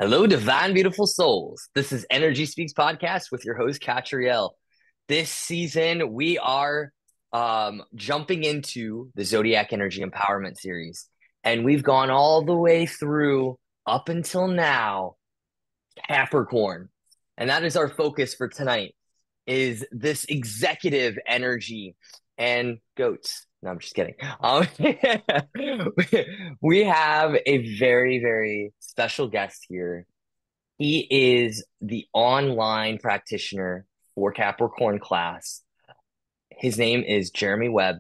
Hello, divine, beautiful souls. This is Energy Speaks Podcast with your host, Katriel. This season, we are jumping into the Zodiac Energy Empowerment Series. And we've gone all the way through up until now, Capricorn. And that is our focus for tonight, is this executive energy and goats. No, I'm just kidding. We have a very, very special guest here. He is the online practitioner for Capricorn class. His name is Jermey Webb,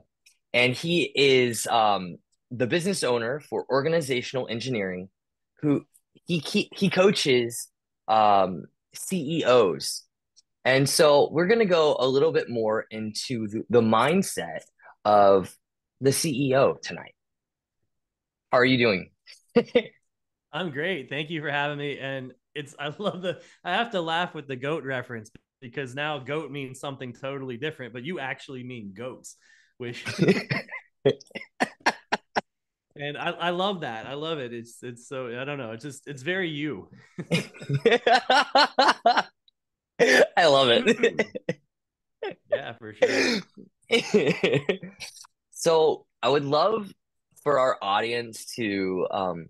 and he is the business owner for organizational engineering, who he coaches CEOs. And so we're going to go a little bit more into the mindset of the CEO tonight. How are you doing? I'm great. Thank you for having me. And I love I have to laugh with the goat reference because now goat means something totally different, but you actually mean goats, which, and I love that. I love it. It's so, I don't know. It's very you. I love it. Yeah, for sure. So I would love for our audience to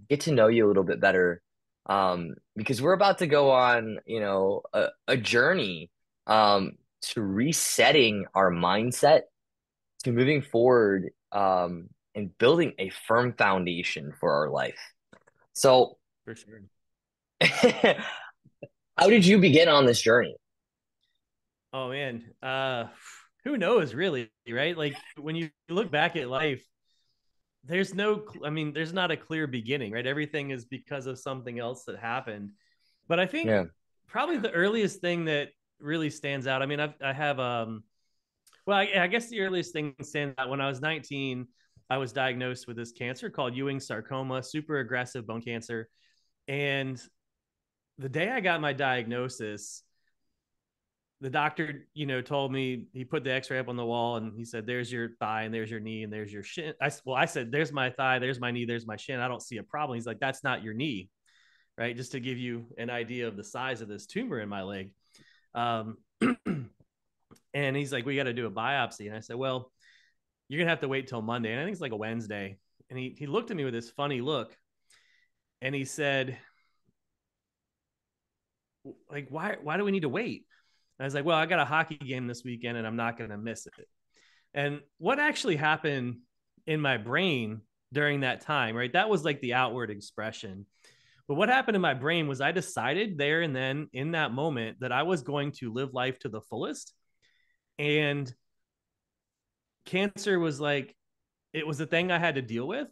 get to know you a little bit better, because we're about to go on, a journey to resetting our mindset, to moving forward, and building a firm foundation for our life. So, For sure. how did you begin on this journey? Oh man. Who knows really, right? Like when you look back at life, there's not a clear beginning, right? Everything is because of something else that happened. But I think Yeah. probably the earliest thing that really stands out. I mean, I have well, I guess the earliest thing stands out when I was 19. I was diagnosed with this cancer called Ewing sarcoma, super aggressive bone cancer. And the day I got my diagnosis, the doctor, told me, he put the x-ray up on the wall and he said, there's your thigh and there's your knee and there's your shin. I said, there's my thigh, there's my knee, there's my shin. I don't see a problem. He's like, that's not your knee, right? Just to give you an idea of the size of this tumor in my leg. Um, and he's like, we got to do a biopsy. And I said, well, you're gonna have to wait till Monday. And I think it's like a Wednesday. And he looked at me with this funny look and he said, like, why do we need to wait? And I was like, well, I got a hockey game this weekend and I'm not gonna miss it. And what actually happened in my brain during that time, right? That was like the outward expression. But what happened in my brain was I decided there and then in that moment that I was going to live life to the fullest. And cancer was like, it was a thing I had to deal with.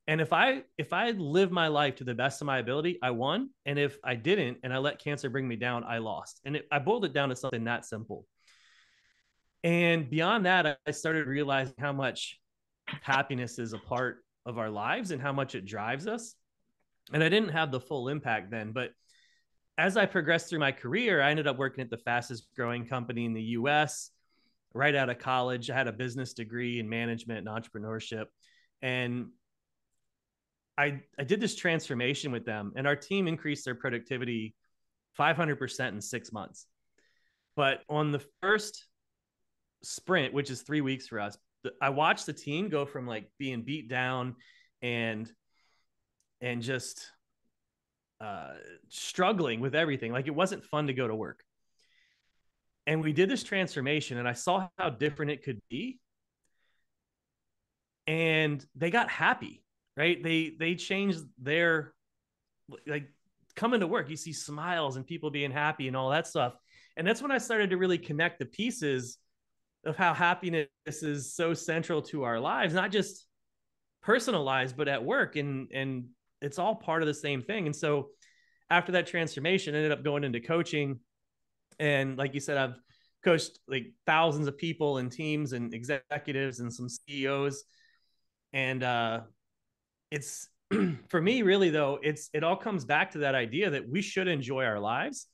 And if I live my life to the best of my ability, I won. And if I didn't and I let cancer bring me down, I lost. And I boiled it down to something that simple. And beyond that, I started realizing how much happiness is a part of our lives and how much it drives us. And I didn't have the full impact then, but as I progressed through my career, I ended up working at the fastest growing company in the US right out of college. I had a business degree in management and entrepreneurship. And I did this transformation with them, and our team increased their productivity 500% in 6 months. But on the first sprint, which is 3 weeks for us, I watched the team go from like being beat down and just struggling with everything. Like it wasn't fun to go to work. And we did this transformation, and I saw how different it could be. And they got happy, right? They changed their, like, coming to work. You see smiles and people being happy and all that stuff. And that's when I started to really connect the pieces of how happiness is so central to our lives, not just personal lives, but at work. And it's all part of the same thing. And so after that transformation, I ended up going into coaching. And like you said, I've coached like thousands of people and teams and executives and some CEOs. And it's for me, really though, it all comes back to that idea that we should enjoy our lives.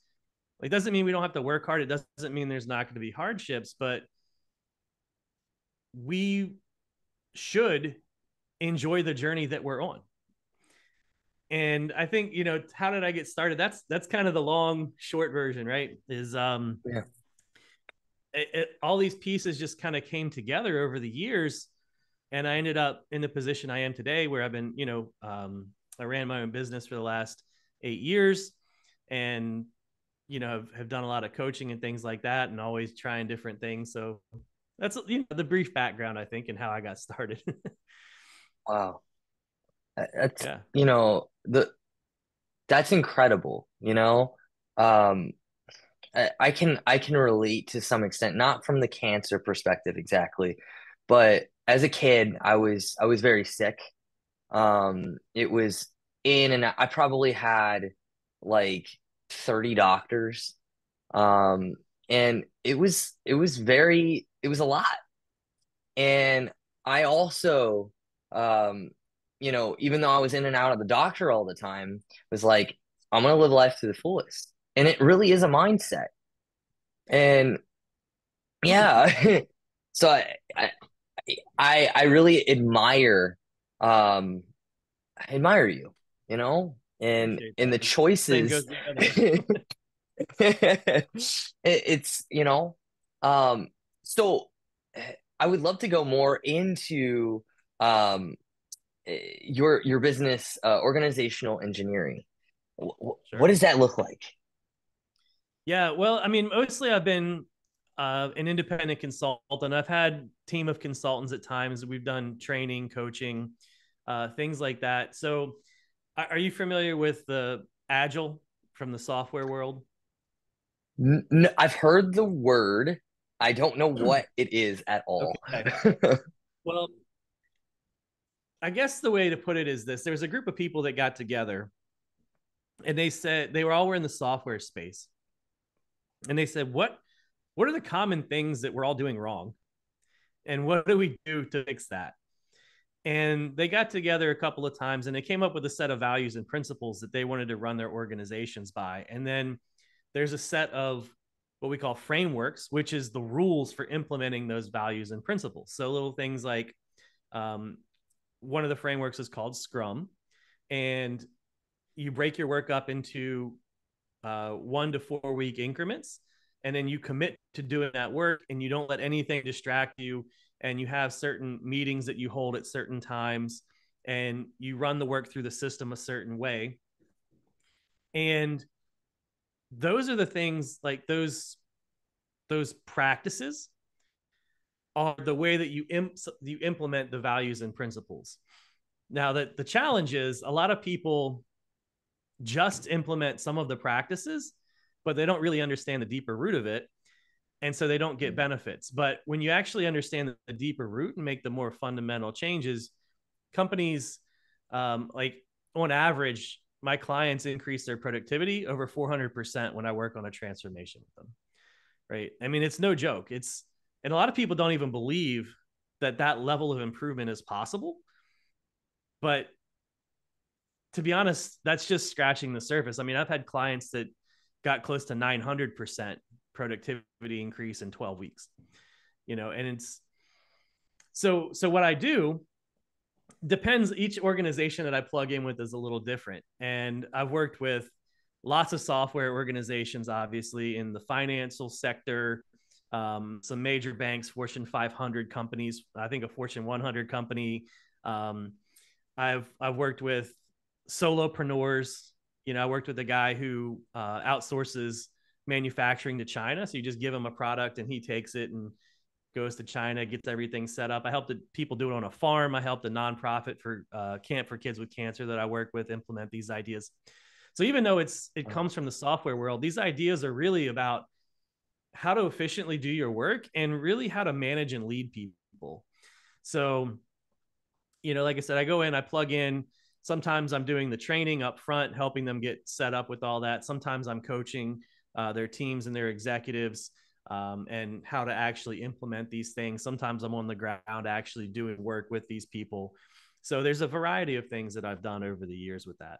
Like, doesn't mean we don't have to work hard. It doesn't mean there's not going to be hardships, but we should enjoy the journey that we're on. And I think, how did I get started? That's kind of the long short version, right? Is Yeah. all these pieces just kind of came together over the years, and I ended up in the position I am today, where I've been, I ran my own business for the last 8 years, and have done a lot of coaching and things like that, and always trying different things. So that's the brief background, I think, and how I got started. Wow. That's, Yeah, that's incredible, Um, I can relate to some extent, not from the cancer perspective exactly, but as a kid, I was very sick. It was in and I probably had like 30 doctors. Um, and it was a lot. And I also, um, even though I was in and out of the doctor all the time, was like, I'm gonna live life to the fullest. And it really is a mindset. And yeah, so I really um I admire you, and appreciate in that. the Same choices. goes the other way. It's so I would love to go more into um your business, organizational engineering. What Sure. does that look like? Yeah, well, I mean, mostly I've been an independent consultant. I've had team of consultants at times. We've done training, coaching, things like that. So, are you familiar with the Agile from the software world? I've heard the word. I don't know what it is at all. Okay. Well, I guess the way to put it is this: there's a group of people that got together, and they said they were all were in the software space, and they said, "What are the common things that we're all doing wrong, and what do we do to fix that?" And they got together a couple of times, and they came up with a set of values and principles that they wanted to run their organizations by. And then there's a set of what we call frameworks, which is the rules for implementing those values and principles. So little things like, um, one of the frameworks is called Scrum, and you break your work up into 1 to 4 week increments, and then you commit to doing that work, and you don't let anything distract you, and you have certain meetings that you hold at certain times, and you run the work through the system a certain way. And those are the things, like those practices are the way that you implement the values and principles. Now, that the challenge is, a lot of people just implement some of the practices, but they don't really understand the deeper root of it, and so they don't get benefits. But when you actually understand the deeper root and make the more fundamental changes, companies, like, on average, my clients increase their productivity over 400% when I work on a transformation with them. Right? I mean, it's no joke. And a lot of people don't even believe that that level of improvement is possible. But to be honest, that's just scratching the surface. I mean, I've had clients that got close to 900% productivity increase in 12 weeks, and it's so what I do depends. Each organization that I plug in with is a little different. And I've worked with lots of software organizations, obviously, in the financial sector, some major banks, Fortune 500 companies, I think a Fortune 100 company. Um, I've worked with solopreneurs. I worked with a guy who outsources manufacturing to China. So you just give him a product and he takes it and goes to China, gets everything set up. I helped people do it on a farm. I helped a nonprofit for camp for kids with cancer that I work with implement these ideas. So even though it comes from the software world, these ideas are really about how to efficiently do your work and really how to manage and lead people. So, like I said, I go in, I plug in. Sometimes I'm doing the training up front, helping them get set up with all that. Sometimes I'm coaching their teams and their executives, and how to actually implement these things. Sometimes I'm on the ground actually doing work with these people. So there's a variety of things that I've done over the years with that.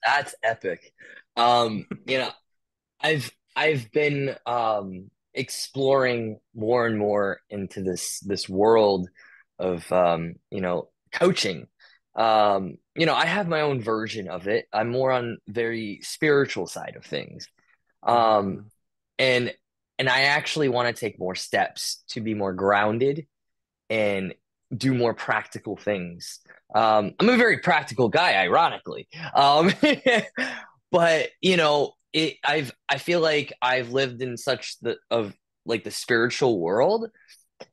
That's epic. I've been exploring more and more into this world of coaching. I have my own version of it. I'm more on very spiritual side of things. Um, Mm-hmm. and and I actually want to take more steps to be more grounded and do more practical things. I'm a very practical guy, ironically. But I feel like I've lived in such the spiritual world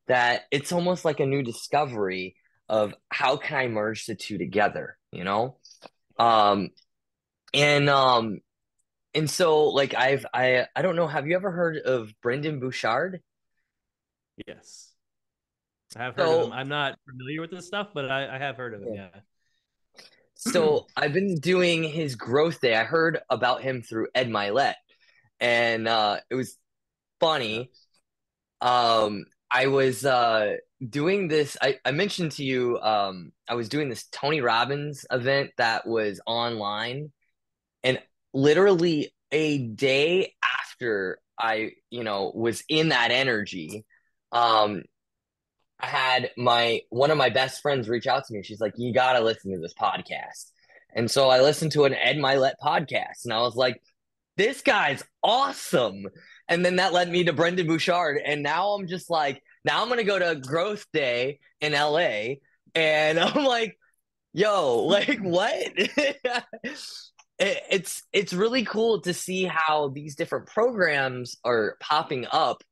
that it's almost like a new discovery of how can I merge the two together, you know? Um and um and so like I don't know, have you ever heard of Brendan Bouchard? Yes, I have heard of him. So I'm not familiar with this stuff, but I have heard of him. Yeah. so I've been doing his growth day. I heard about him through Ed Milet, and it was Yeah. funny. I was doing this. I mentioned to you I was doing this Tony Robbins event that was online, and literally a day after I was in that energy, um, I had my one of my best friends reach out to me. She's like, "You gotta listen to this podcast." And so I listened to an Ed Milet podcast, and I was like, "This guy's awesome." And then that led me to Brendan Bouchard, and now I'm just like, now I'm gonna go to Growth Day in LA, and I'm like, "Yo, like what?" It's really cool to see how these different programs are popping up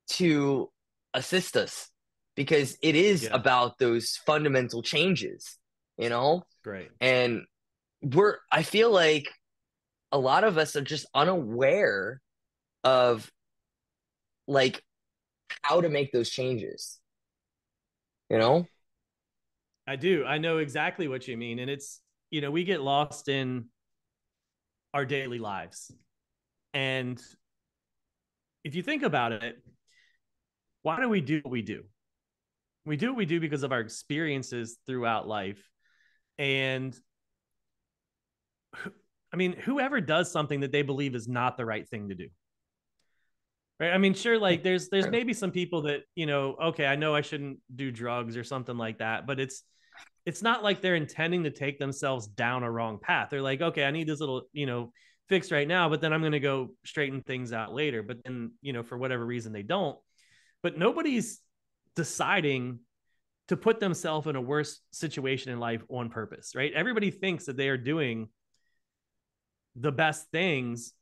to assist us because it is Yeah. about those fundamental changes, you know? Great. And I feel like a lot of us are just unaware of like how to make those changes, you know? I do. I know exactly what you mean. And we get lost in our daily lives. And if you think about it, why do we do what we do? We do what we do because of our experiences throughout life. And I mean, whoever does something that they believe is not the right thing to do. Right. I mean, sure, like there's maybe some people that, okay, I know I shouldn't do drugs or something like that, but it's not like they're intending to take themselves down a wrong path. They're like, okay, I need this little, fix right now, but then I'm going to go straighten things out later. But then, for whatever reason they don't. But nobody's deciding to put themselves in a worse situation in life on purpose, right? Everybody thinks that they are doing the best things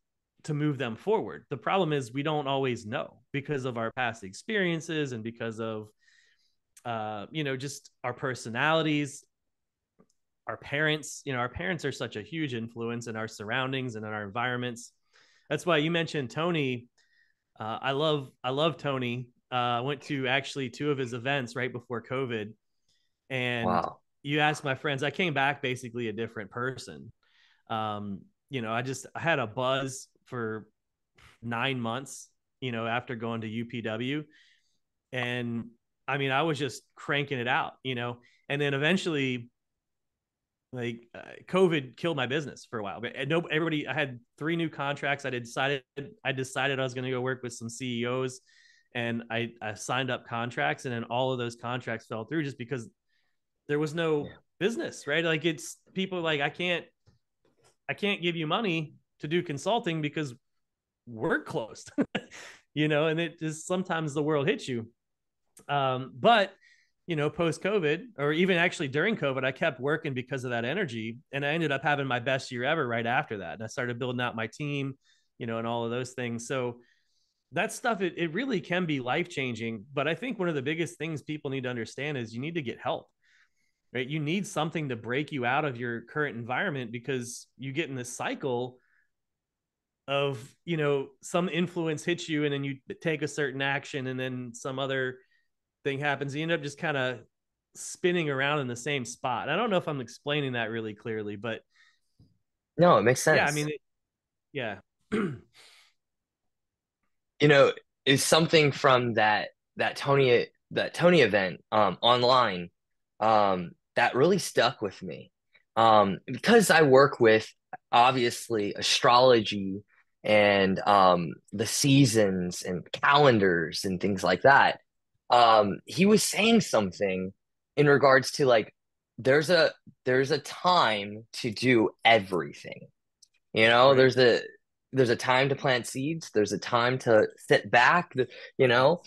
to move them forward. The problem is we don't always know because of our past experiences and because of just our personalities, our parents. Our parents are such a huge influence in our surroundings and in our environments. That's why you mentioned Tony. I love Tony. I went to actually two of his events right before COVID, and Wow. you asked my friends. I came back basically a different person. I had a buzz for 9 months. After going to UPW, and I mean, I was just cranking it out. And then eventually like COVID killed my business for a while. But no, everybody, I had 3 new contracts. I decided I was going to go work with some CEOs, and I signed up contracts, and then all of those contracts fell through just because there was no Yeah. business, right? Like it's people like I can't give you money to do consulting because we're closed, and it just sometimes the world hits you. But post COVID, or even actually during COVID, I kept working because of that energy. And I ended up having my best year ever right after that. And I started building out my team, and all of those things. So that stuff, it really can be life changing. But I think one of the biggest things people need to understand is you need to get help, right? You need something to break you out of your current environment because you get in this cycle of, some influence hits you and then you take a certain action and then some other thing happens. You end up just kind of spinning around in the same spot. I don't know if I'm explaining that really clearly, but No, it makes yeah, I sense. mean, yeah. You know, is something from that Tony event online that really stuck with me. Because I work with obviously astrology and the seasons and calendars and things like that. He was saying something in regards to like there's a there's a time to do everything. You know, Right. there's a time to plant seeds, there's a time to sit back, you know.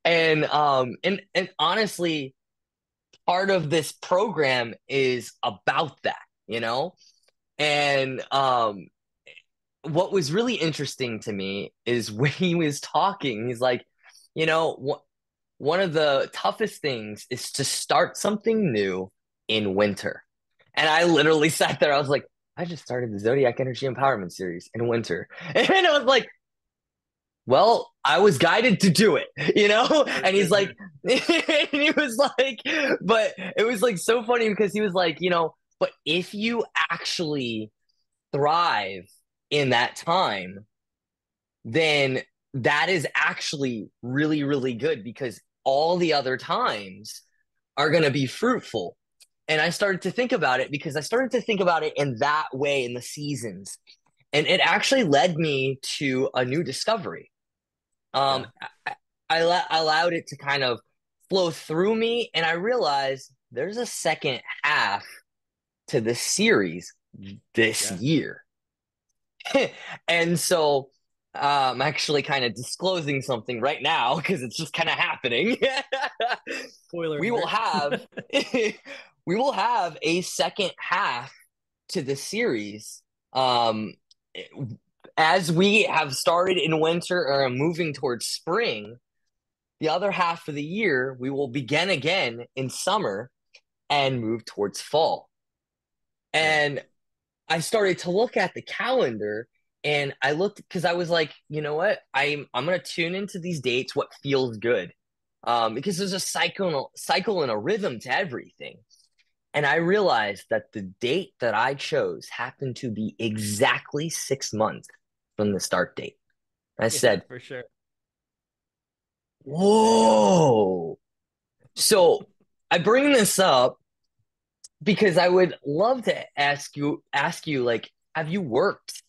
And honestly, part of this program is about that, you know? And what was really interesting to me is when he was talking, he's like, you know, one of the toughest things is to start something new in winter. And I literally sat there, I was like, I just started the Zodiac Energy Empowerment Series in winter. And I was like, well, I was guided to do it, you know? And he's like, and he was like, but it was like so funny because he was like, you know, but if you actually thrive in that time, then that is actually really, really good because all the other times are going to be fruitful. And I started to think about it because I started to think about it in that way in the seasons. And it actually led me to a new discovery. Um, Yeah. I allowed it to kind of flow through me, and I realized there's a second half to the series this Yeah. year. And so I'm actually kind of disclosing something right now because it's just kind of happening. Spoiler we will alert. have we will have a second half to the series. As we have started in winter or are moving towards spring, the other half of the year we will begin again in summer and move towards fall. Yeah. And I started to look at the calendar and I looked because I was like, you know what? I'm gonna tune into these dates, what feels good. Because there's a cycle and a rhythm to everything. And I realized that the date that I chose happened to be exactly 6 months from the start date. I Yeah, said, for sure. whoa. So I bring this up because I would love to ask you like, have you worked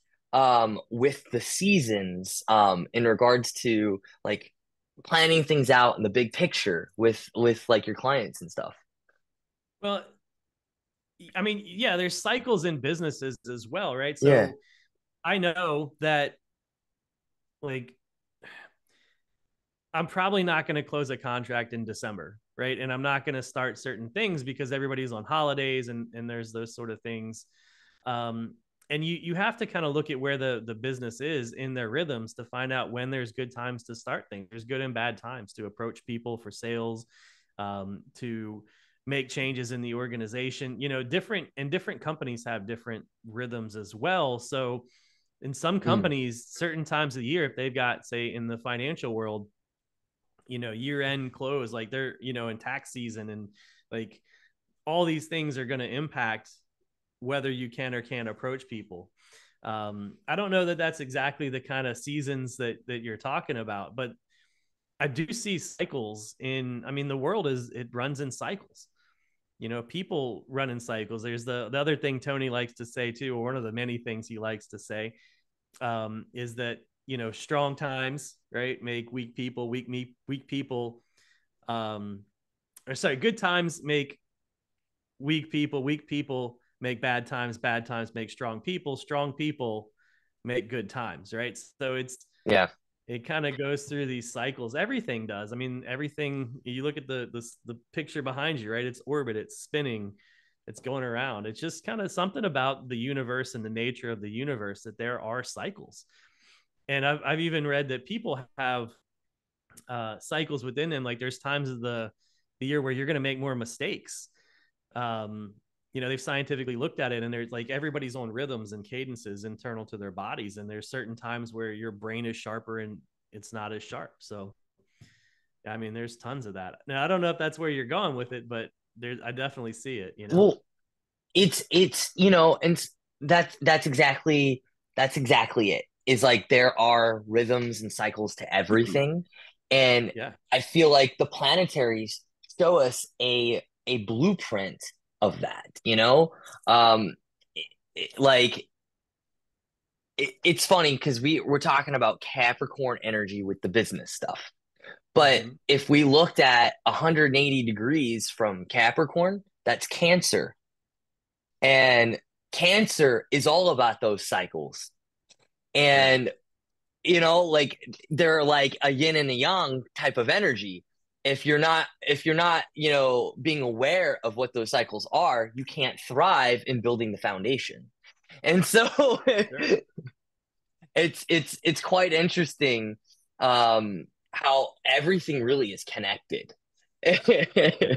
with the seasons in regards to like planning things out in the big picture with like your clients and stuff? Well, I mean, yeah, there's cycles in businesses as well, right? Yeah. So I know that like I'm probably not going to close a contract in December, right? And I'm not going to start certain things because everybody's on holidays and there's those sort of things. Um, and you have to kind of look at where the business is in their rhythms to find out when there's good times to start things. There's good and bad times to approach people for sales, to make changes in the organization. You know, different companies have different rhythms as well. So in some Mm. companies, certain times of the year, if they've got, say, in the financial world, you know, year end close, like they're, you know, in tax season, and like all these things are going to impact whether you can or can't approach people. I don't know that that's exactly the kind of seasons that you're talking about, but I do see cycles in, I mean, the world it runs in cycles. You know, people run in cycles. There's the other thing Tony likes to say too, or one of the many things he likes to say, is that, you know, strong times, right, make weak people, weak people, um, or sorry, good times make weak people make bad times make strong people make good times, right? So Yeah. it kind of goes through these cycles. Everything does. I mean, everything, you look at the picture behind you, right? It's orbit, it's spinning, it's going around. It's just kind of something about the universe and the nature of the universe that there are cycles. And I've even read that people have cycles within them. Like there's times of the year where you're going to make more mistakes. Um, you know, they've scientifically looked at it, and there's like everybody's own rhythms and cadences internal to their bodies. And there's certain times where your brain is sharper and it's not as sharp. So, I mean, there's tons of that. Now, I don't know if that's where you're going with it, but I definitely see it, you know? Well, it's you know, and that's exactly it. Is like there are rhythms and cycles to everything, and Yeah. I feel like the planetaries show us a blueprint of that. You know, it, like it's funny because we're talking about Capricorn energy with the business stuff. But Mm-hmm. if we looked at 180 degrees from Capricorn, that's Cancer. And Cancer is all about those cycles. Right. And, like they're like a yin and a yang type of energy. If you're not, being aware of what those cycles are, you can't thrive in building the foundation. And so Sure. it's quite interesting how everything really is connected. Yeah.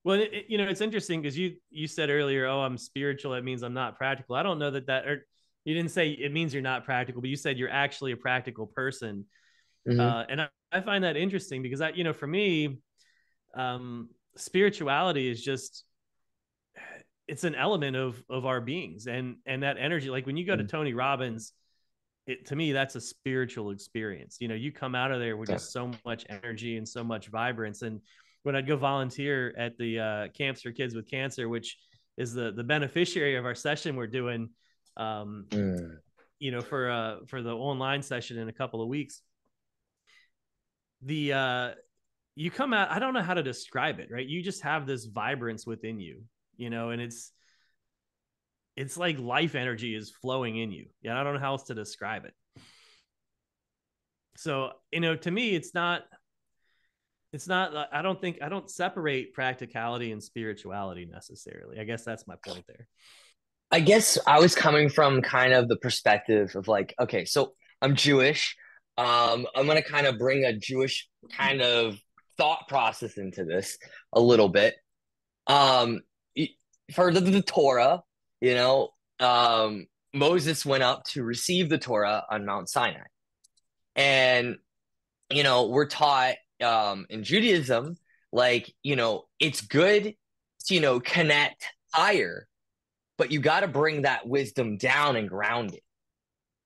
Well, it's interesting because you said earlier, oh, I'm spiritual. That means I'm not practical. I don't know or you didn't say it means you're not practical, but you said you're actually a practical person. Mhm. And I find that interesting because for me, spirituality is just, it's an element of our beings and that energy. Like when you go to Mhm. Tony Robbins, to me, that's a spiritual experience. You come out of there with Yeah. just so much energy and so much vibrance. And when I'd go volunteer at the camps for kids with cancer, which is the beneficiary of our session we're doing, um, Mm. for the online session in a couple of weeks, the you come out, I don't know how to describe it, right? You just have this vibrance within you, and it's like life energy is flowing in you. Yeah, I don't know how else to describe it. So, to me, it's not, I don't separate practicality and spirituality necessarily. I guess that's my point there. I guess I was coming from kind of the perspective of like, okay, so I'm Jewish. I'm gonna kind of bring a Jewish kind of thought process into this a little bit. Um, for the Torah, you know, Moses went up to receive the Torah on Mount Sinai, and we're taught in Judaism, like, it's good to, connect higher, but you got to bring that wisdom down and ground it,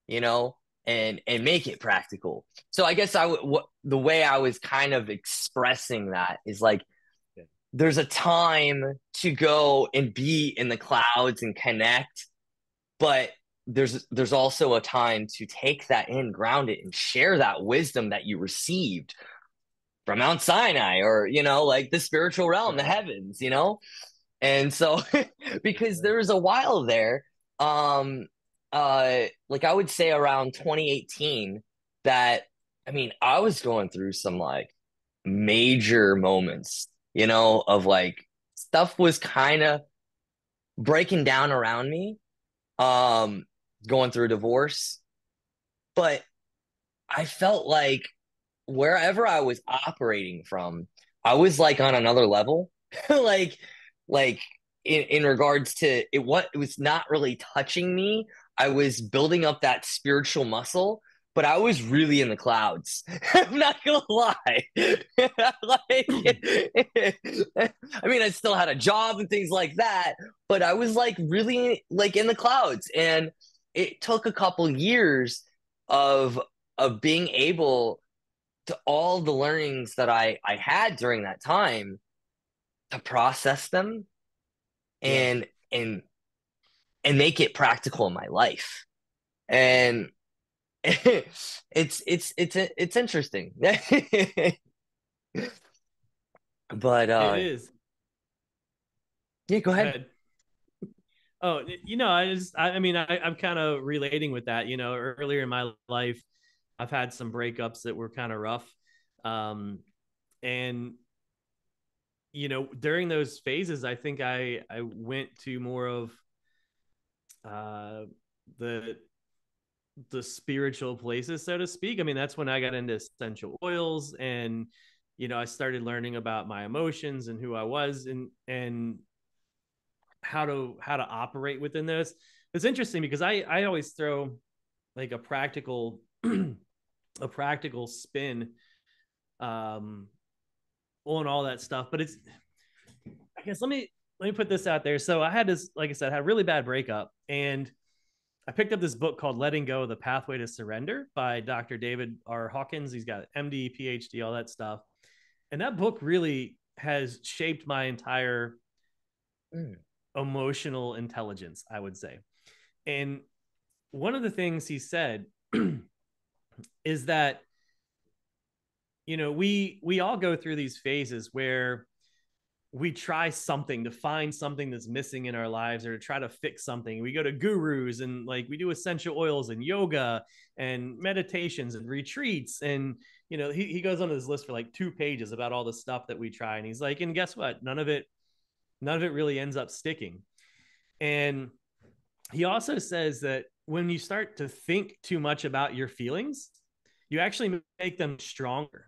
you know, and make it practical. So I guess the way I was kind of expressing that is like there's a time to go and be in the clouds and connect, but there's also a time to take that in, ground it, and share that wisdom that you received from Mount Sinai, or like the spiritual realm, the Right. heavens, And so because Right. there was a while there, um like I would say around 2018, that I mean, I was going through some like major moments, of like stuff was kind of breaking down around me, um going through a divorce, but I felt like wherever I was operating from, I was like on another level. like like in regards to it, what it was not really touching me. I was building up that spiritual muscle, but I was really in the clouds. I'm not gonna lie. like I mean, I still had a job and things like that, but I was like really like in the clouds. And it took a couple years of being able to all the learnings that I had during that time to process them Yeah. and and and make it practical in my life. And it's interesting. But It is. yeah, go Go ahead. ahead. Oh, I mean, I'm kind of relating with that. Earlier in my life, I've had some breakups that were kind of rough. And, during those phases, I think I went to more of uh, the the spiritual places, so to speak. I mean, that's when I got into essential oils and, I started learning about my emotions and who I was and how to operate within those. It's interesting because I always throw like a practical a practical spin um on all that stuff. But it's, I guess, let me put this out there. So I had this, like I said, had a really bad breakup, and I picked up this book called Letting Go: The Pathway to Surrender by Dr. David R. Hawkins. He's got MD, PhD, all that stuff. And that book really has shaped my entire Mm. emotional intelligence, I would say. And one of the things he said is that, we all go through these phases where we try something to find something that's missing in our lives or to try to fix something. We go to gurus and like we do essential oils and yoga and meditations and retreats. And, he goes on his list for like 2 pages about all the stuff that we try. And he's like, and guess what? None of it really ends up sticking. And he also says that when you start to think too much about your feelings, you actually make them stronger.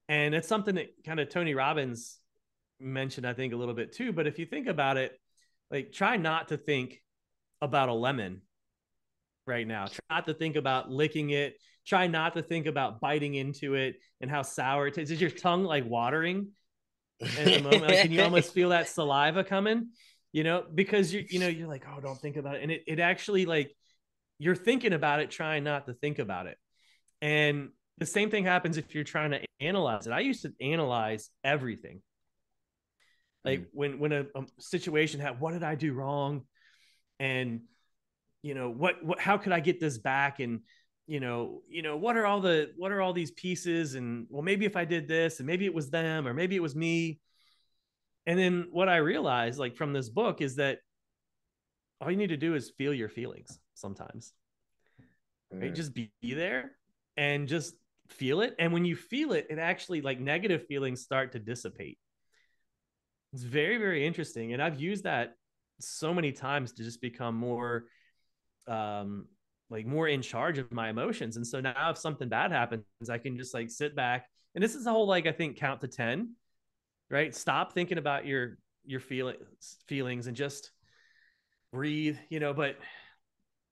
And it's something that kind of Tony Robbins mentioned, I think, a little bit too. But if you think about it, like try not to think about a lemon right now. Try not to think about licking it. Try not to think about biting into it and how sour it tastes. Is your tongue like watering at the moment? Like, can you almost feel that saliva coming? Because you're like, oh, don't think about it. And it actually, like, you're thinking about it, trying not to think about it. And the same thing happens if you're trying to analyze it. I used to analyze everything. Like when a situation happened, what did I do wrong? And, how could I get this back? And, what are all these pieces? And well, maybe if I did this and maybe it was them or maybe it was me. And then what I realized, like from this book, is that all you need to do is feel your feelings sometimes, right? Just be there and just feel it. And when you feel it, it actually, like, negative feelings start to dissipate. It's very, very interesting. And I've used that so many times to just become more, more in charge of my emotions. And so now if something bad happens, I can just like sit back. And this is the whole, like, I think count to 10, right? Stop thinking about your feelings and just breathe, but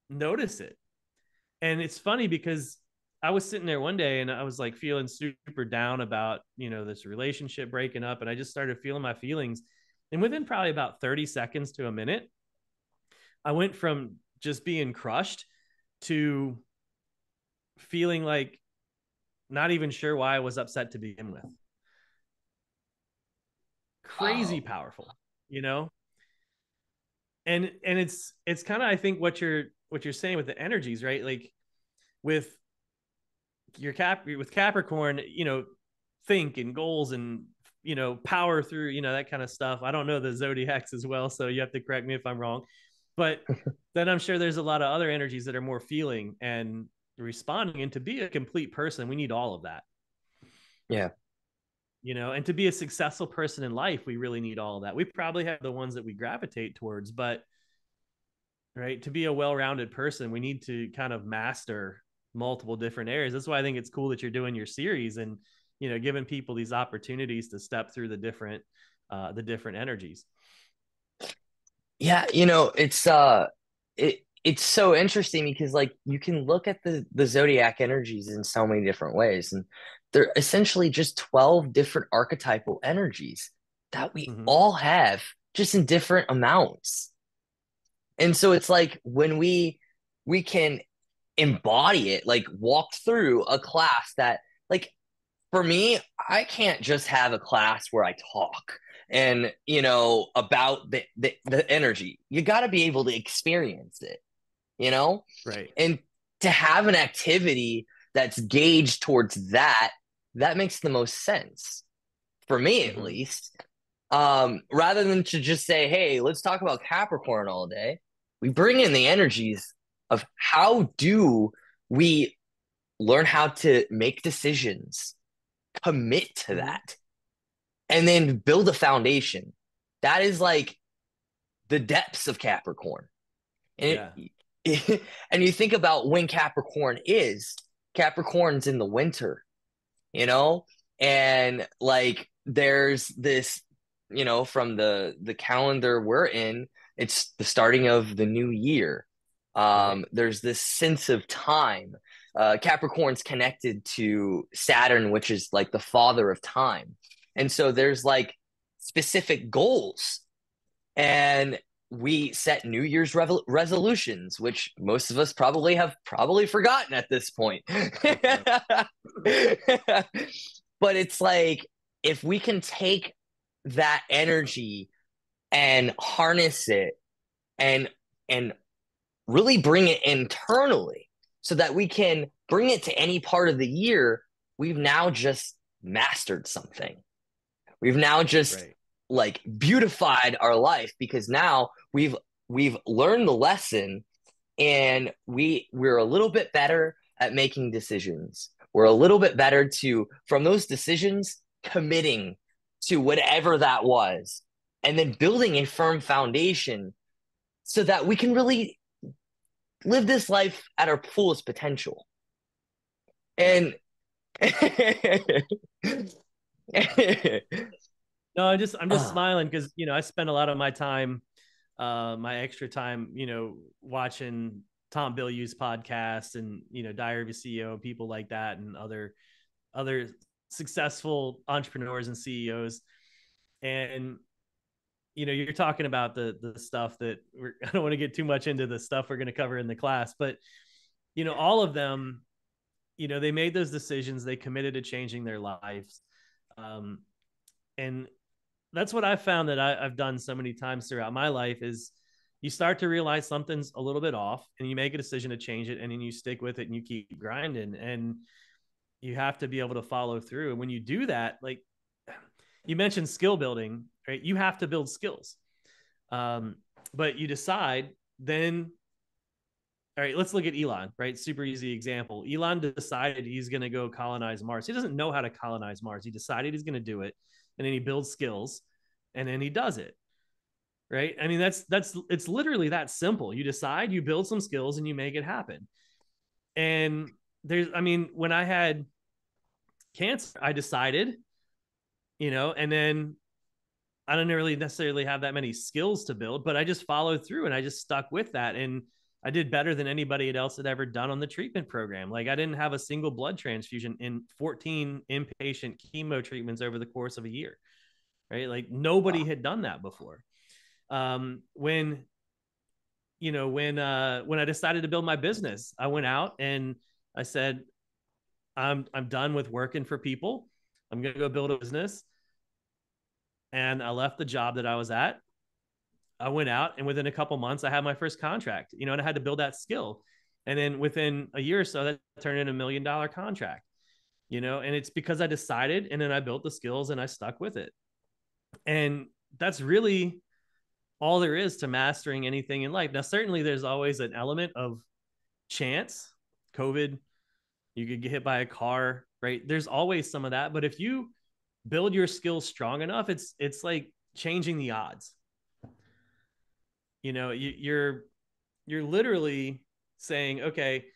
notice it. And it's funny because I was sitting there one day and I was like feeling super down about, this relationship breaking up. And I just started feeling my feelings. And within probably about 30 seconds to a minute, I went from just being crushed to feeling like not even sure why I was upset to begin with. Crazy powerful, And it's kind of, I think, what you're saying with the energies, right? Like with with Capricorn, think and goals and, power through, that kind of stuff. I don't know the zodiacs as well, so you have to correct me if I'm wrong. But then I'm sure there's a lot of other energies that are more feeling and responding. And to be a complete person, we need all of that. Yeah. And to be a successful person in life, we really need all of that. We probably have the ones that we gravitate towards, but right, to be a well-rounded person, we need to kind of master multiple different areas. That's why I think it's cool that you're doing your series and, giving people these opportunities to step through the different energies. Yeah, it's so interesting because, like, you can look at the zodiac energies in so many different ways, and they're essentially just 12 different archetypal energies that we all have, just in different amounts. And so it's like when we can embody it, like walk through a class that, like, for me, I can't just have a class where I talk and, about the energy. You got to be able to experience it, Right. And to have an activity that's gauged towards that makes the most sense for me, at least. Rather than to just say, hey, let's talk about Capricorn all day. We bring in the energies of how do we learn how to make decisions, commit to that, and then build a foundation. That is like the depths of Capricorn. And and you think about when Capricorn's in the winter, and like there's this, from the calendar we're in, it's the starting of the new year. There's this sense of time. Capricorn's connected to Saturn, which is like the father of time. And so there's like specific goals. And we set New Year's resolutions, which most of us probably have forgotten at this point. But it's like, if we can take that energy and harness it and really bring it internally so that we can bring it to any part of the year, we've now just mastered something. We've now just like beautified our life, because now we've learned the lesson, and we're a little bit better at making decisions. We're a little bit better to, from those decisions, committing to whatever that was, and then building a firm foundation so that we can really live this life at our fullest potential. And No, I'm just smiling because I spend a lot of my time, my extra time, watching Tom Bilyeu's podcast and Diary of a CEO and people like that, and other successful entrepreneurs and CEOs. And you're talking about the stuff that I don't want to get too much into the stuff we're going to cover in the class, but all of them, they made those decisions, they committed to changing their lives. And that's what I've found that I've done so many times throughout my life is you start to realize something's a little bit off and you make a decision to change it, and then you stick with it and you keep grinding, and you have to be able to follow through. And when you do that, like you mentioned skill building, right? You have to build skills. But you decide then, all right, let's look at Elon, right? Super easy example. Elon decided he's going to go colonize Mars. He doesn't know how to colonize Mars. He decided he's going to do it, and then he builds skills, and then he does it, right? I mean, it's literally that simple. You decide, you build some skills, and you make it happen. And when I had cancer, I decided, and then I didn't really necessarily have that many skills to build, but I just followed through and I just stuck with that. And I did better than anybody else had ever done on the treatment program. Like I didn't have a single blood transfusion in 14 inpatient chemo treatments over the course of a year, right? Like nobody had done that before. When I decided to build my business, I went out and I said, I'm done with working for people. I'm going to go build a business. And I left the job that I was at. I went out, and within a couple months, I had my first contract, and I had to build that skill. And then within a year or so, that turned into $1 million contract, and it's because I decided, and then I built the skills and I stuck with it. And that's really all there is to mastering anything in life. Now, certainly there's always an element of chance. COVID, you could get hit by a car, right? There's always some of that. But if you build your skills strong enough, it's like changing the odds. You're literally saying, okay,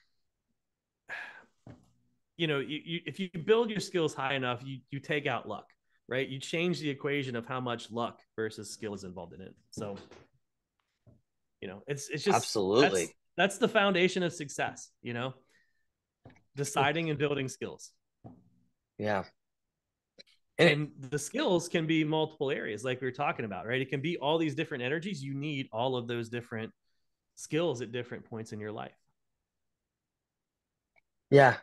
if you build your skills high enough, you take out luck, right? You change the equation of how much luck versus skill is involved in it. So, it's just absolutely, that's the foundation of success, deciding and building skills. Yeah. And the skills can be multiple areas, like we were talking about, right? It can be all these different energies. You need all of those different skills at different points in your life. Yeah.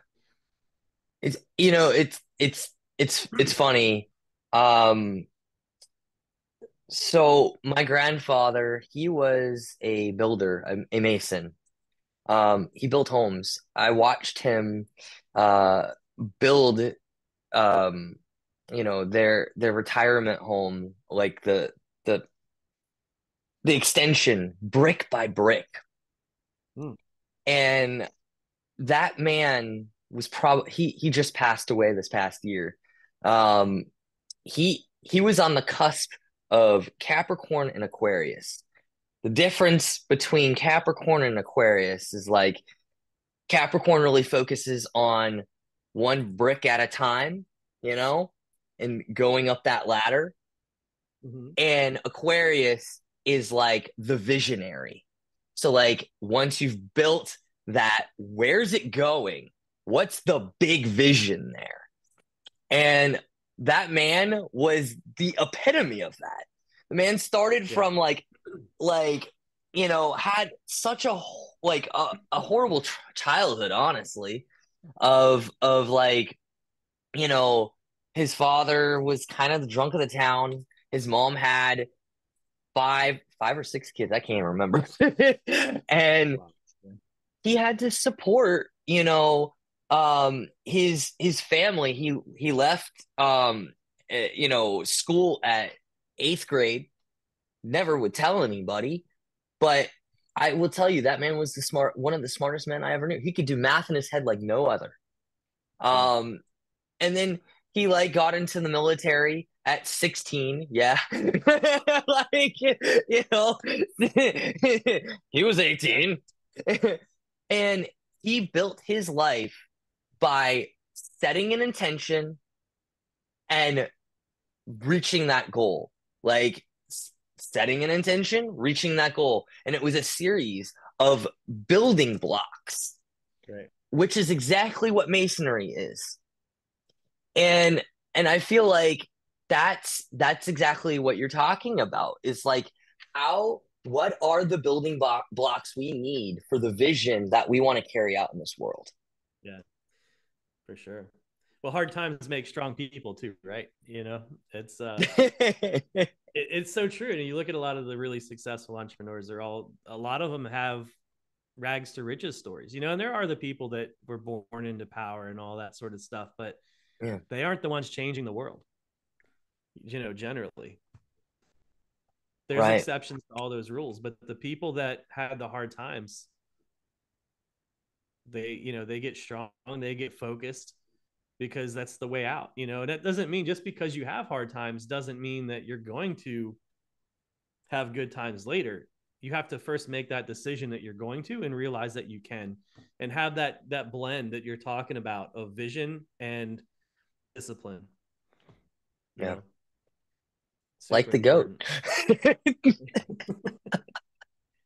It's funny. So my grandfather, he was a builder, a mason. He built homes. I watched him build their retirement home, like the extension, brick by brick. And that man was probably he just passed away this past year. He was on the cusp of Capricorn and Aquarius. The difference between Capricorn and Aquarius is like Capricorn really focuses on one brick at a time, and going up that ladder. And Aquarius is like the visionary. So like once you've built that, where's it going? What's the big vision there? And that man was the epitome of that. The man started from had such a horrible childhood, honestly, of his father was kind of the drunk of the town. His mom had five or six kids. I can't remember. And he had to support, his family. He left, school at 8th grade, never would tell anybody, but I will tell you that man was one of the smartest men I ever knew. He could do math in his head like no other. Yeah. And then he like got into the military at 16. Yeah. Like, you know, he was 18. And he built his life by setting an intention and reaching that goal. Like setting an intention, reaching that goal. And it was a series of building blocks, Right. which is exactly what masonry is. And I feel like that's exactly what you're talking about. It's like what are the building blocks we need for the vision that we want to carry out in this world? Yeah, for sure. Well, hard times make strong people too, right? You know, it's so true. And you look at a lot of the really successful entrepreneurs, a lot of them have rags to riches stories, you know, and there are the people that were born into power and all that sort of stuff, but Yeah. they aren't the ones changing the world, you know, generally. There's Right. exceptions to all those rules, but the people that had the hard times, they get strong, they get focused, because that's the way out, you know. And that doesn't mean just because you have hard times doesn't mean that you're going to have good times later. You have to first make that decision that you're going to, and realize that you can, and have that blend that you're talking about of vision and discipline. You Yeah. know, Like super the goat.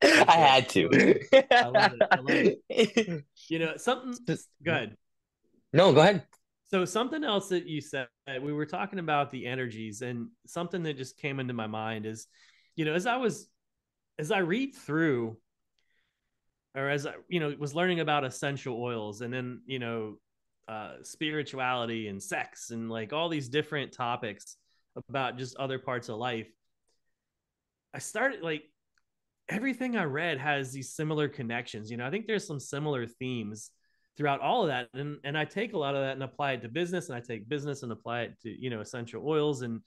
I had to. I love it. I love it. You know, something good. No, go ahead. So something else that you said, we were talking about the energies, and something that just came into my mind is, you know, as I read through, or as I, you know, was learning about essential oils, and then, you know, spirituality and sex and like all these different topics about just other parts of life, I started like, everything I read has these similar connections. You know, I think there's some similar themes throughout all of that. And I take a lot of that and apply it to business, and I take business and apply it to, you know, essential oils. And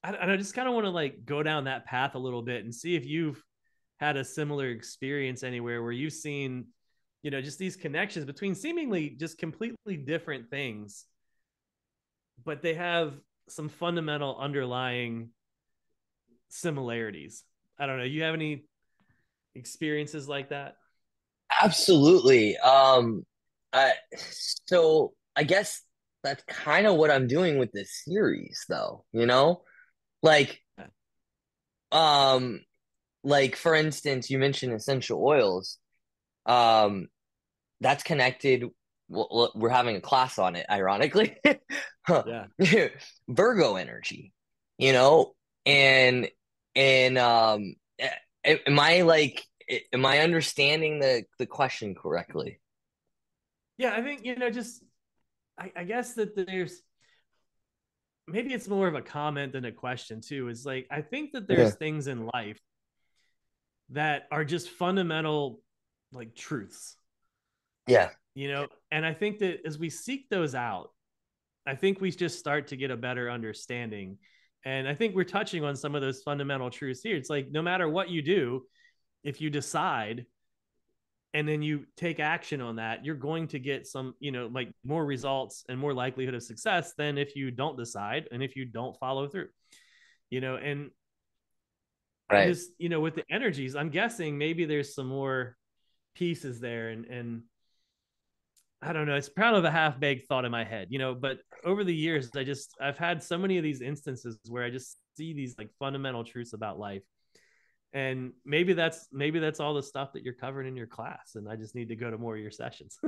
I just kind of want to like go down that path a little bit and see if you've had a similar experience anywhere where you've seen, you know, just these connections between seemingly just completely different things, but they have some fundamental underlying similarities. I don't know. You have any experiences like that? Absolutely. I, so I guess that's kind of what I'm doing with this series, though, you know? Like, um, like for instance, you mentioned essential oils. Um, that's connected. We're having a class on it, ironically. Yeah. Virgo energy, you know, and am I like, am I understanding the question correctly? Yeah. I think, you know, just, I guess that there's, maybe it's more of a comment than a question too. Is like, I think that Yeah, there's things in life that are just fundamental, like truths, yeah, you know, and I think that as we seek those out, I think we just start to get a better understanding. And I think we're touching on some of those fundamental truths here. It's like, no matter what you do, if you decide and then you take action on that, you're going to get some, you know, like more results and more likelihood of success than if you don't decide and if you don't follow through, you know. And I right. just, you know, with the energies, I'm guessing maybe there's some more pieces there. And I don't know, it's kind of a half baked thought in my head, you know, but over the years, I've had so many of these instances where I just see these like fundamental truths about life. And maybe that's all the stuff that you're covering in your class, and I just need to go to more of your sessions.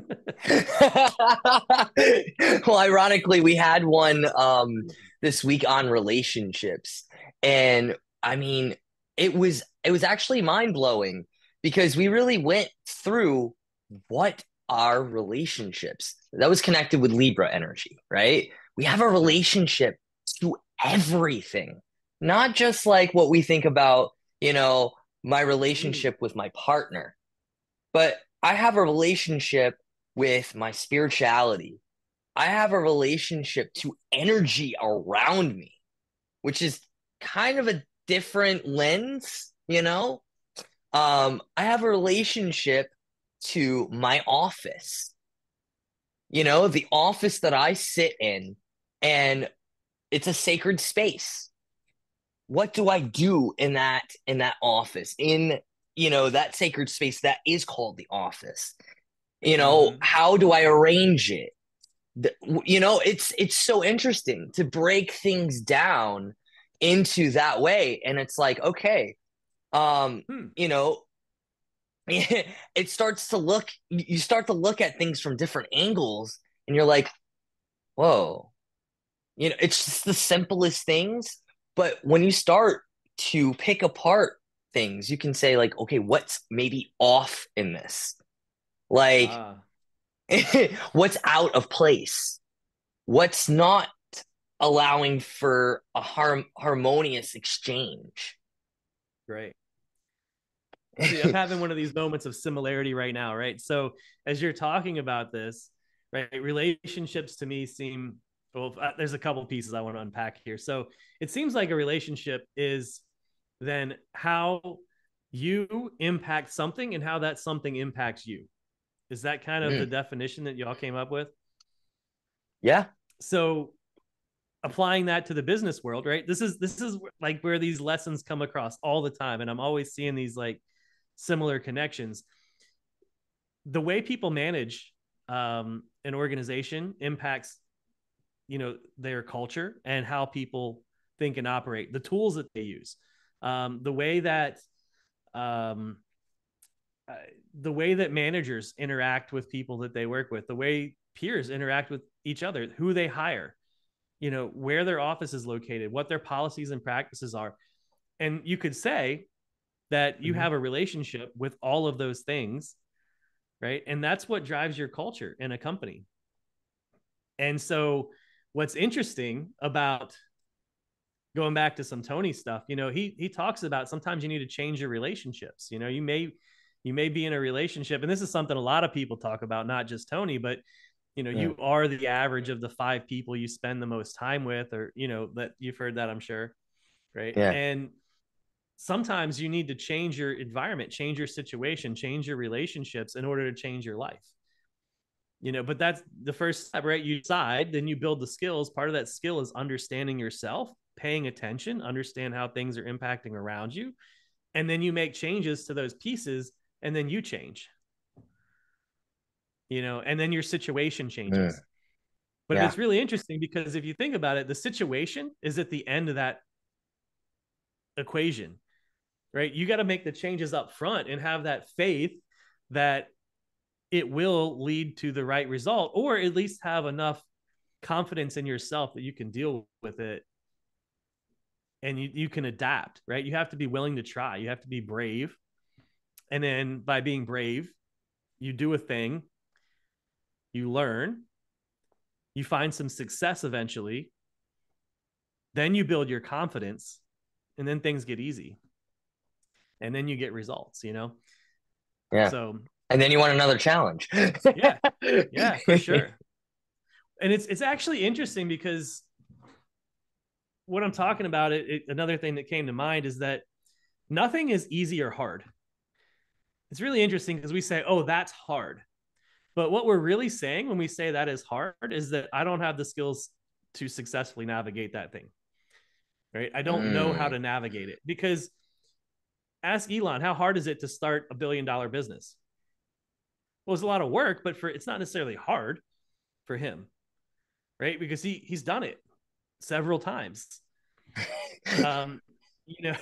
Well, ironically, we had one this week on relationships. And I mean, it was actually mind-blowing because we really went through what are relationships. That was connected with Libra energy, right? We have a relationship to everything, not just like what we think about, you know, my relationship with my partner, but I have a relationship with my spirituality. I have a relationship to energy around me, which is kind of a different lens, you know? I have a relationship to my office, the office that I sit in, and it's a sacred space. What do I do in that office, that sacred space that is called the office? Mm-hmm. How do I arrange it? It's so interesting to break things down into that way. And it's like, okay, Hmm. you know, it starts to look, you start to look at things from different angles, and you're like, whoa, it's just the simplest things. But when you start to pick apart things, you can say, like, okay, what's maybe off in this? Like, Ah, what's out of place? What's not allowing for a harmonious exchange? great. See, I'm having one of these moments of similarity right now, right? So as you're talking about this, right, relationships to me seem, well, there's a couple pieces I want to unpack here. So it seems like a relationship is then how you impact something and how that something impacts you. Is that kind of the Mm, definition that y'all came up with? yeah. So applying that to the business world, right? This is like where these lessons come across all the time, and I'm always seeing these like similar connections. The way people manage an organization impacts, their culture and how people think and operate, the tools that they use, the way that um, uh, the way that managers interact with people that they work with, the way peers interact with each other, who they hire, where their office is located, what their policies and practices are. And you could say that you Mhm. have a relationship with all of those things, right? And that's what drives your culture in a company. And so what's interesting about going back to some Tony stuff, he talks about sometimes you need to change your relationships. You may be in a relationship, and this is something a lot of people talk about, not just Tony, but Yeah. you are the average of the 5 people you spend the most time with, or that you've heard that, I'm sure, right? Yeah. And sometimes you need to change your environment, change your situation, change your relationships in order to change your life. But that's the first step, right? You decide, then you build the skills. Part of that skill is understanding yourself, paying attention, understand how things are impacting around you, and then you make changes to those pieces, and then you change, and then your situation Mm, changes. But yeah. it's really interesting because if you think about it, the situation is at the end of that equation, right? You got to make the changes up front and have that faith that it will lead to the right result, or at least have enough confidence in yourself that you can deal with it and you can adapt, right? You have to be willing to try. You have to be brave. And then by being brave, you do a thing, you learn, you find some success eventually, then you build your confidence, and then things get easy. And then you get results. Yeah. So, And then you want another challenge. yeah. Yeah, for sure. And it's actually interesting because what I'm talking about, another thing that came to mind is that nothing is easy or hard. It's really interesting because we say, oh, that's hard. But what we're really saying when we say that is hard is that I don't have the skills to successfully navigate that thing, right? I don't know how Mm. to navigate it. Because ask Elon, how hard is it to start $1 billion business? Well, it's a lot of work, but it's not necessarily hard for him, right? Because he's done it several times. Um, you know,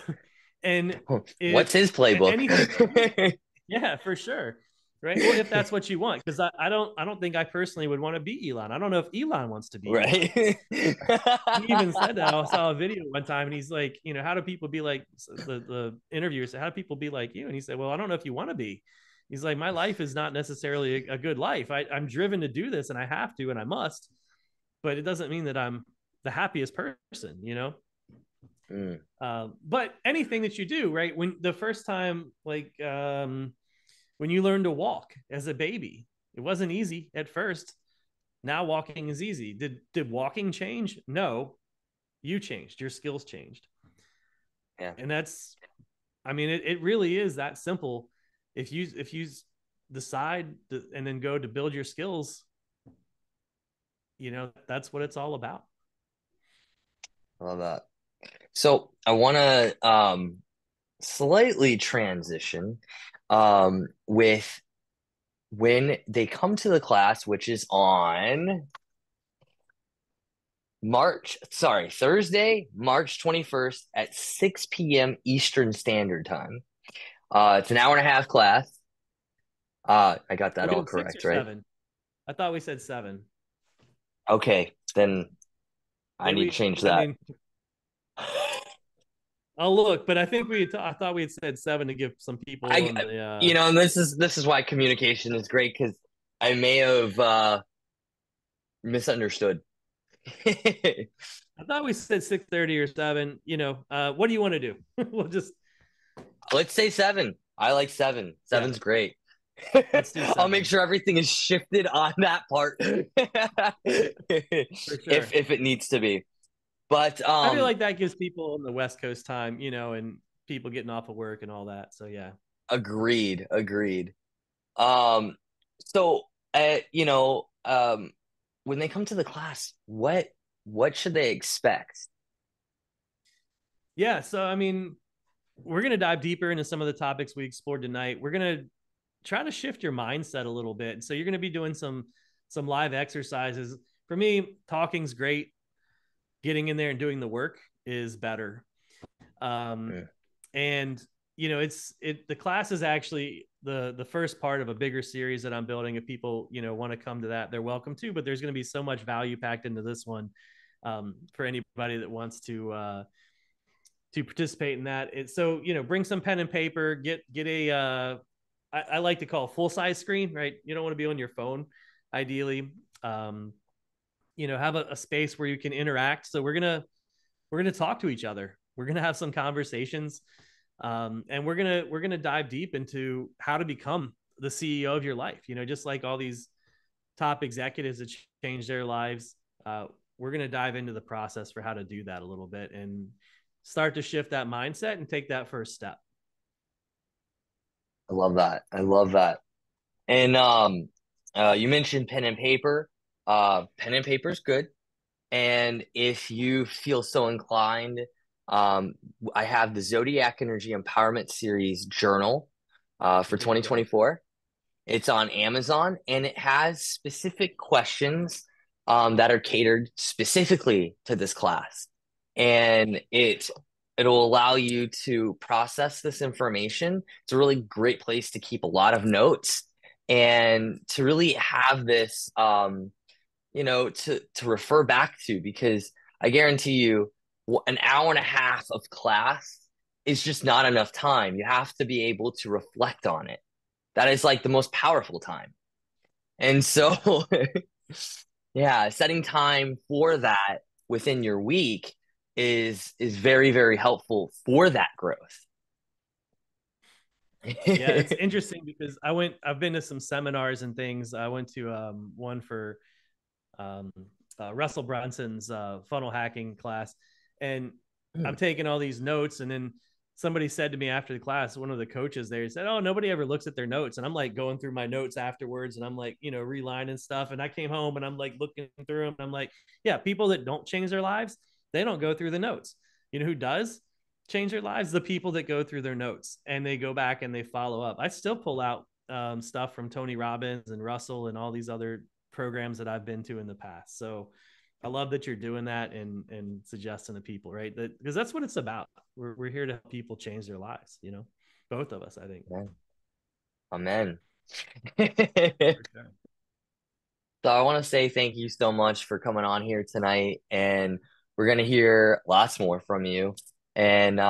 and What's if his playbook? anything that you, yeah, for sure. Right. Well, if that's what you want, because I don't think I personally would want to be Elon. I don't know if Elon wants to be Elon. Right. He even said that. I saw a video one time, and he's like, how do people be like, the interviewer said, how do people be like you? And he said, well, I don't know if you want to be. He's like, my life is not necessarily a good life. I'm driven to do this, and I have to, and I must, but it doesn't mean that I'm the happiest person. Mm, But anything that you do, right? When the first time, like when you learn to walk as a baby, it wasn't easy at first. Now walking is easy. Did walking change? No, you changed. Your skills changed. Yeah. And that's, I mean, it really is that simple. If you decide to, and then go to build your skills, that's what it's all about. I love that. So I want to slightly transition with when they come to the class, which is on Thursday, March 21st at 6 p.m. Eastern Standard Time. It's an hour and a half class. I got that We all did 6 or correct, right? 7. I thought we said 7. Okay, then I Did need to we? change I that. mean, I'll look, but I think I thought we had said 7 to give some people I, on the. and this is why communication is great because I may have misunderstood. I thought we said 6:30 or 7. What do you want to do? We'll just Let's say 7. I like 7. yeah. Seven's great. Let's do I'll make 7 sure everything is shifted on that part for if sure. it needs to be. But I feel like that gives people on the West Coast time, and people getting off of work and all that. So yeah. agreed. Um so when they come to the class, what should they expect? Yeah. So I mean, we're gonna dive deeper into some of the topics we explored tonight. We're gonna try to shift your mindset a little bit. So you're gonna be doing some live exercises. For me, talking's great. Getting in there and doing the work is better. Um, Yeah. and the class is actually the first part of a bigger series that I'm building. If people want to come to that, they're welcome to. But there's going to be so much value packed into this one for anybody that wants to participate in that. So bring some pen and paper. Get a I like to call full size screen. Right, you don't want to be on your phone, ideally. Have a space where you can interact. So we're gonna talk to each other. We're gonna have some conversations, and we're gonna dive deep into how to become the CEO of your life. Just like all these top executives that change their lives, we're gonna dive into the process for how to do that a little bit and start to shift that mindset and take that first step. I love that. I love that. And you mentioned pen and paper. Pen and paper is good. And if you feel so inclined, um, I have the Zodiac Energy Empowerment Series journal for There you go. 2024. It's on Amazon and it has specific questions that are catered specifically to this class. And it'll allow you to process this information. It's a really great place to keep a lot of notes and to really have this to refer back to because I guarantee you an hour and a half of class is just not enough time. You have to be able to reflect on it. That is like the most powerful time. And so, yeah, setting time for that within your week is very, very helpful for that growth. Yeah, it's interesting because I've been to some seminars and things. I went to one for um, Russell Brunson's funnel hacking class, and I'm taking all these notes. And then somebody said to me after the class, one of the coaches there said, "Oh, nobody ever looks at their notes." And I'm like going through my notes afterwards, and I'm like, relining stuff. And I came home and I'm like looking through them. And I'm like, yeah, people that don't change their lives, they don't go through the notes. You know who does change their lives? The people that go through their notes and they go back and they follow up. I still pull out stuff from Tony Robbins and Russell and all these other programs that I've been to in the past. So I love that you're doing that and suggesting to people, right? Because that's what it's about. We're here to help people change their lives, both of us, I think. Amen. Okay. So I want to say thank you so much for coming on here tonight, and we're gonna hear lots more from you. And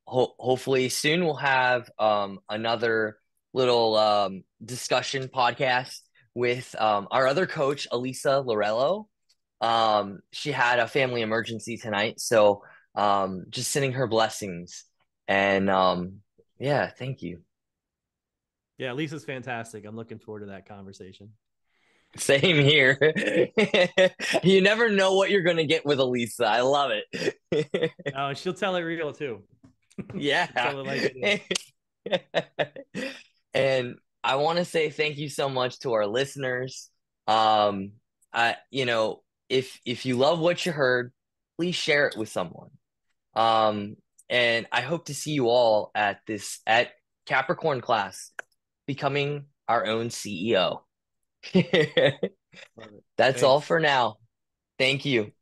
hopefully soon we'll have another little discussion podcast with our other coach, Alisa Lorello. She had a family emergency tonight, so just sending her blessings. And yeah, thank you. Yeah, Lisa's fantastic. I'm looking forward to that conversation. Same here. You never know what you're going to get with Alisa. I love it. Oh, and she'll tell it real too. Yeah. Tell it like it is. And I want to say thank you so much to our listeners. Um, if you love what you heard, please share it with someone. Um, and I hope to see you all at Capricorn class, becoming our own CEO. Love it. That's all Thanks. for now. Thank you.